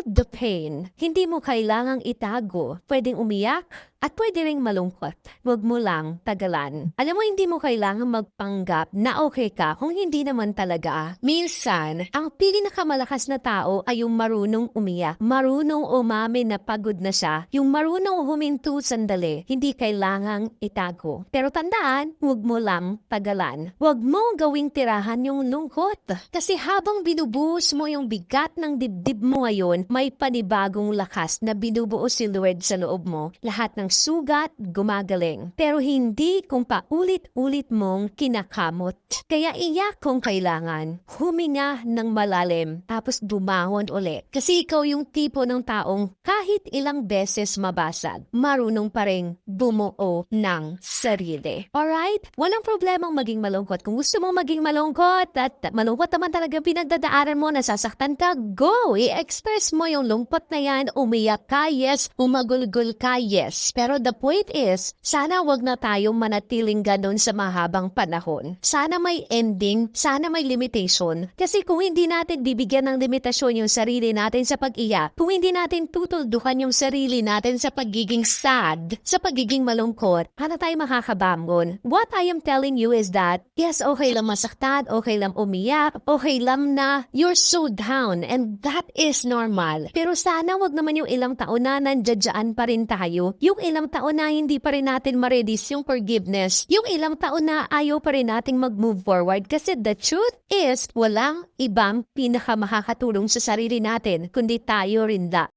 the pain. Hindi mo kailangang itago. Pwedeng umiyak at pwede ring malungkot. Huwag mo lang tagalan. Alam mo, hindi mo kailangang magpanggap na okay ka kung hindi naman talaga. Minsan, ang pinakamalakas na tao ay yung marunong umiyak. Marunong umamin na pagod na siya. Yung marunong huminto sandali. Hindi kailangang itago. Pero tandaan, huwag mo lang tagalan. Huwag mo gawing tirahan yung lungkot. Kasi habang binubuhos mo yung bigat ng dibdib mo ngayon, may panibagong lakas na binubuo si Lord sa loob mo. Lahat ng sugat, gumagaling. Pero hindi kung paulit-ulit mong kinakamot. Kaya iyak kung kailangan. Huminga ng malalim, tapos bumangon ulit. Kasi ikaw yung tipo ng taong kahit ilang beses mabasag, marunong pa rin bumuo ng sarili. Alright? Walang problemang maging malungkot. Kung gusto mong maging malungkot at malungkot naman talaga pinagdadaanan mo, nasasaktan ka, go! I-express mo yung lungkot na yan, umiyak ka, yes, umagulgul ka, yes. Pero the point is, sana wag na tayong manatiling ganun sa mahabang panahon. Sana may ending, sana may limitation. Kasi kung hindi natin bibigyan ng limitasyon yung sarili natin sa pag-iyak, kung hindi natin tutuldukan yung sarili natin sa pagiging sad, sa pagiging malungkot, paano tayo makakabangon? What I am telling you is that, yes, okay lang masaktan, okay lang umiyak, okay lang na you're so down, and that is normal. Pero sana wag naman yung ilang taon na nandiyan pa rin tayo, yung ilang taon na hindi pa rin natin ma-release yung forgiveness, yung ilang taon na ayaw pa rin nating mag-move forward kasi the truth is, walang ibang pinakamakakatulong sa sarili natin, kundi tayo rin